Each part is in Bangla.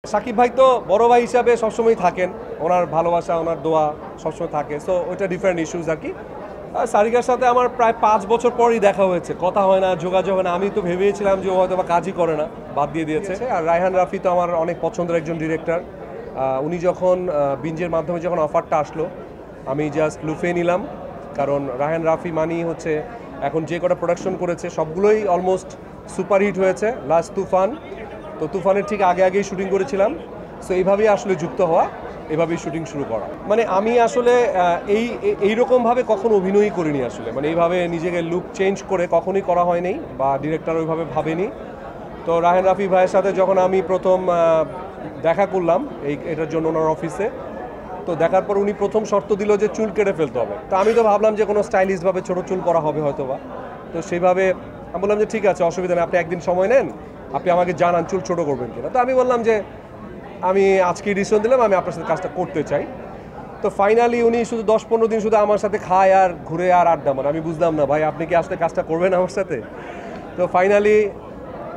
সাকিব ভাই তো বড় ভাই হিসাবে সবসময় থাকেন, ওনার ভালোবাসা ওনার দোয়া সবসময় থাকে। সো ওইটা ডিফারেন্ট ইস্যুস আর কি। সারিকার সাথে আমার প্রায় 5 বছর পরই দেখা হয়েছে, কথা হয় না, যোগাযোগ হয় না। আমি তো ভেবেছিলাম যে ও হয়তো বা কাজই করে না, বাদ দিয়ে দিয়েছে। আর রায়হান রাফি তো আমার অনেক পছন্দের একজন ডিরেক্টর। উনি যখন বিঞ্জের মাধ্যমে যখন অফারটা আসলো, আমি জাস্ট লুফে নিলাম। কারণ রায়হান রাফি মানি হচ্ছে এখন যে কটা প্রোডাকশন করেছে সবগুলোই অলমোস্ট সুপারহিট হয়েছে। লাস্ট তুফান, তো তুফানের ঠিক আগে আগেই শুটিং করেছিলাম। সো এইভাবেই আসলে যুক্ত হওয়া, এভাবেই শুটিং শুরু করা। মানে আমি আসলে এইরকমভাবে কখনো অভিনয়ই করিনি আসলে, মানে এইভাবে নিজেকে লুক চেঞ্জ করে কখনোই করা হয়নি বা ডিরেক্টর ওইভাবে ভাবেনি। তো রায়হান রাফি ভাইয়ের সাথে যখন আমি প্রথম দেখা করলাম এটার জন্য ওনার অফিসে, তো দেখার পর উনি প্রথম শর্ত দিল যে চুল কেটে ফেলতে হবে। তো আমি তো ভাবলাম যে কোনো স্টাইলিশভাবে ছোটো চুল করা হবে হয়তো বা। তো সেইভাবে আমি বললাম যে ঠিক আছে, অসুবিধা নেই, আপনি একদিন সময় নেন, আপনি আমাকে জানান চুল ছোটো করবেন কিনা। তো আমি বললাম যে আমি আজকে ডিসিশন দিলাম আমি আপনার সাথে কাজটা করতে চাই। তো ফাইনালি উনি শুধু 10-15 দিন শুধু আমার সাথে খায় আর ঘুরে আর আড্ডা মারে। আমি বুঝলাম না ভাই আপনি কি আসলে কাজটা করবেন আমার সাথে। তো ফাইনালি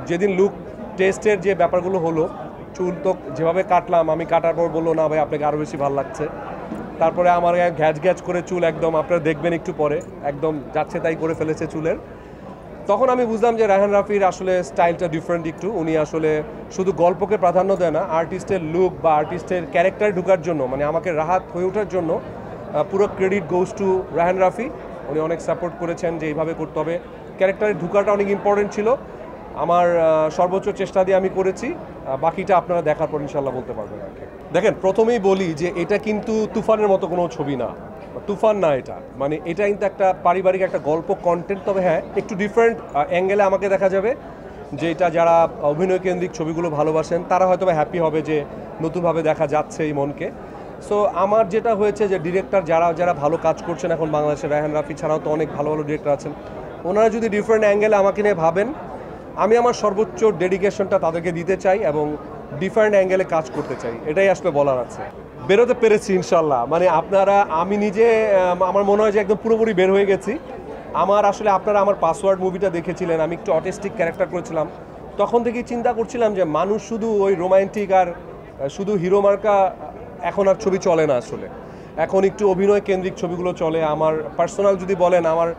যেদিন লুক টেস্টের যে ব্যাপারগুলো হলো, চুল তো যেভাবে কাটলাম, আমি কাটার পর বললো না ভাই আপনাকে আরও বেশি ভালো লাগছে। তারপরে আমার ঘ্যাচ ঘ্যাচ করে চুল একদম, আপনারা দেখবেন একটু পরে, একদম যাচ্ছে তাই করে ফেলেছে চুলের। তখন আমি বুঝলাম যে রায়হান রাফির আসলে স্টাইলটা ডিফারেন্ট একটু। উনি আসলে শুধু গল্পকে প্রাধান্য দেয় না, আর্টিস্টের লুক বা আর্টিস্টের ক্যারেক্টার ঢোকার জন্য, মানে আমাকে রাহাত হয়ে ওঠার জন্য পুরো credit goes to Raihan Rafi. উনি অনেক সাপোর্ট করেছেন যে এইভাবে করতে হবে, ক্যারেক্টারের ঢোকাটা অনেক ইম্পর্টেন্ট ছিল। আমার সর্বোচ্চ চেষ্টা দিয়ে আমি করেছি, বাকিটা আপনারা দেখার পর ইনশাল্লাহ বলতে পারবেন আর কি। দেখেন, প্রথমেই বলি যে এটা কিন্তু তুফানের মতো কোনো ছবি না, তুফান না এটা। মানে এটা কিন্তু একটা পারিবারিক একটা গল্প কন্টেন্ট, তবে হ্যাঁ একটু ডিফারেন্ট অ্যাঙ্গেলে আমাকে দেখা যাবে। যে এটা যারা অভিনয় কেন্দ্রিক ছবিগুলো ভালোবাসেন তারা হয়তো বা হ্যাপি হবে যে নতুনভাবে দেখা যাচ্ছে এই মনকে। সো আমার যেটা হয়েছে যে ডিরেক্টর যারা যারা ভালো কাজ করছেন এখন বাংলাদেশে, রায়হান রাফি ছাড়াও তো অনেক ভালো ভালো ডিরেক্টর আছেন, ওনারা যদি ডিফারেন্ট অ্যাঙ্গেলে আমাকে নিয়ে ভাবেন, আমি আমার সর্বোচ্চ ডেডিকেশনটা তাদেরকে দিতে চাই এবং ডিফারেন্ট অ্যাঙ্গেলে কাজ করতে চাই, এটাই আসলে বলার আছে। বেরোতে পেরেছি ইনশাল্লাহ। মানে আপনারা, আমি নিজে আমার মনে হয় যে একদম পুরোপুরি বের হয়ে গেছি। আমার আসলে আপনারা আমার পাসওয়ার্ড মুভিটা দেখেছিলেন, আমি একটু অটিস্টিক ক্যারেক্টার করেছিলাম। তখন থেকেই চিন্তা করছিলাম যে মানুষ শুধু ওই রোমান্টিক আর শুধু হিরো মার্কা এখন আর ছবি চলে না আসলে। এখন একটু অভিনয় কেন্দ্রিক ছবিগুলো চলে। আমার পার্সোনাল যদি বলেন, আমার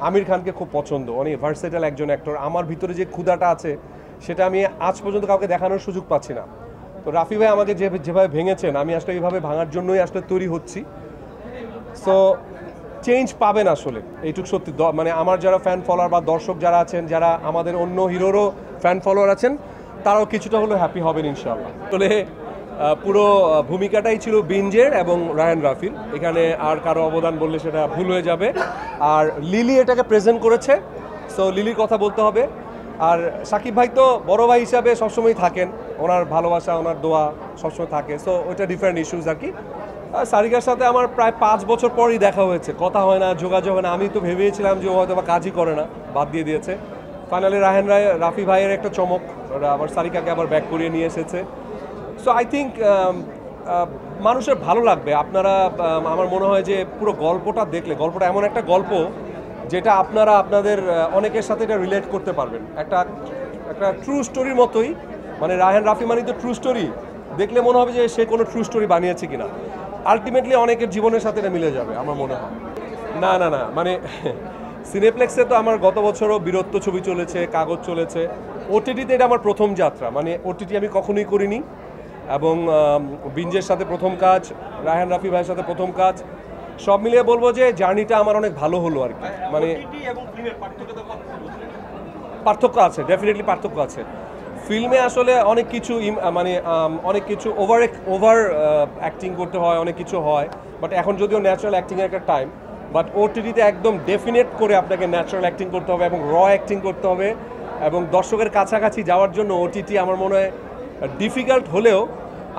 আমির খানকে খুব পছন্দ, অনেক ভার্সেটাইল একজন অ্যাক্টর। আমার ভিতরে যে ক্ষুধাটা আছে সেটা আমি আজ পর্যন্ত কাউকে দেখানোর সুযোগ পাচ্ছি না। তো রাফি ভাই আমাকে যেভাবে ভেঙেছেন, আমি আসলে এইভাবে ভাঙার জন্যই আসলে তৈরি হচ্ছি। সো চেঞ্জ পাবেন আসলে, এইটুকু সত্যি। মানে আমার যারা ফ্যান ফলোয়ার বা দর্শক যারা আছেন, যারা আমাদের অন্য হিরোরও ফ্যান ফলোয়ার আছেন, তারাও কিছুটা হলেও হ্যাপি হবেন ইনশাআল্লাহ। আসলে পুরো ভূমিকাটাই ছিল বিঞ্জের এবং রায়হান রাফির, এখানে আর কারো অবদান বললে সেটা ভুল হয়ে যাবে। আর লিলি এটাকে প্রেজেন্ট করেছে, সো লিলির কথা বলতে হবে। আর সাকিব ভাই তো বড় ভাই হিসাবে সবসময় থাকেন, ওনার ভালোবাসা ওনার দোয়া সবসময় থাকে। সো ওইটা ডিফারেন্ট ইস্যুস আর কি। সারিকার সাথে আমার প্রায় 5 বছর পরই দেখা হয়েছে, কথা হয় না, যোগাযোগ হয় না। আমি তো ভেবেছিলাম যে ও হয়তো বা কাজই করে না, বাদ দিয়ে দিয়েছে। ফাইনালি রাফি ভাইয়ের একটা চমক, ওরা আবার সারিকাকে আবার ব্যাক করিয়ে নিয়ে এসেছে। সো আই থিঙ্ক মানুষের ভালো লাগবে। আপনারা, আমার মনে হয় যে পুরো গল্পটা দেখলে, গল্পটা এমন একটা গল্প যেটা আপনারা আপনাদের অনেকের সাথে এটা রিলেট করতে পারবেন। একটা ট্রু স্টোরির মতোই। মানে রায়হান রাফি মানে তো ট্রু স্টোরি, দেখলে মনে হবে যে সে কোনো ট্রু স্টোরি বানিয়েছে কিনা। আলটিমেটলি অনেকের জীবনের সাথে এটা মিলে যাবে আমার মনে হয়। না না না, মানে সিনেপ্লেক্সে তো আমার গত বছরও বীরত্ব ছবি চলেছে, কাগজ চলেছে। ওটিটিতে এটা আমার প্রথম যাত্রা, মানে ওটিটি আমি কখনোই করিনি। এবং বিঞ্জের সাথে প্রথম কাজ, রায়হান রাফি ভাইয়ের সাথে প্রথম কাজ, সব মিলিয়ে বলবো যে জার্নিটা আমার অনেক ভালো হলো আর কি। মানে পার্থক্য আছে, ডেফিনেটলি পার্থক্য আছে। ফিল্মে আসলে অনেক কিছু মানে অনেক কিছু ওভার অ্যাক্টিং করতে হয়, অনেক কিছু হয়। বাট এখন যদিও ন্যাচারাল অ্যাক্টিংয়ের একটা টাইম, বাট ওটিটিতে একদম ডেফিনেট করে আপনাকে ন্যাচারাল অ্যাক্টিং করতে হবে এবং র অ্যাক্টিং করতে হবে। এবং দর্শকের কাছাকাছি যাওয়ার জন্য ওটিটি আমার মনে হয় ডিফিকাল্ট হলেও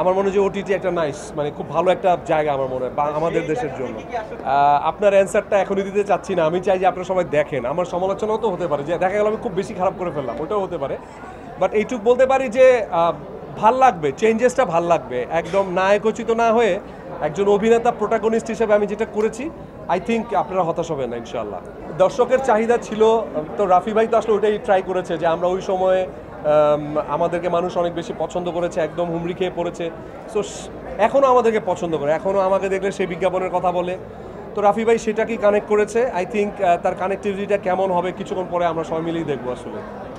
আমার মনে হয় যে ওটিটি একটা নাইস, মানে খুব ভালো একটা জায়গা আমার মনে হয় আমাদের দেশের জন্য। আপনার অ্যান্সারটা এখনই দিতে চাচ্ছি না, আমি চাই যে আপনারা সবাই দেখেন। আমার সমালোচনাও তো হতে পারে যে দেখা গেল আমি খুব বেশি খারাপ করে ফেললাম, ওটাও হতে পারে। বাট এইটুক বলতে পারি যে ভাল লাগবে, চেঞ্জেসটা ভাল লাগবে। একদম নায়কোচিত না হয়ে একজন অভিনেতা প্রোটাগনিস্ট হিসেবে আমি যেটা করেছি, আই থিঙ্ক আপনারা হতাশ হবেন না ইনশাআল্লাহ। দর্শকের চাহিদা ছিল, তো রাফি ভাই তো আসলে ওইটাই ট্রাই করেছে যে আমরা ওই সময়ে আমাদেরকে মানুষ অনেক বেশি পছন্দ করেছে, একদম হুমড়ি খেয়ে পড়েছে। সো এখনও আমাদেরকে পছন্দ করে, এখনও আমাকে দেখলে সেই বিজ্ঞাপনের কথা বলে। তো রাফি ভাই সেটাকেই কানেক্ট করেছে। আই থিঙ্ক তার কানেক্টিভিটিটা কেমন হবে কিছুক্ষণ পরে আমরা সবাই মিলেই দেখবো আসলে।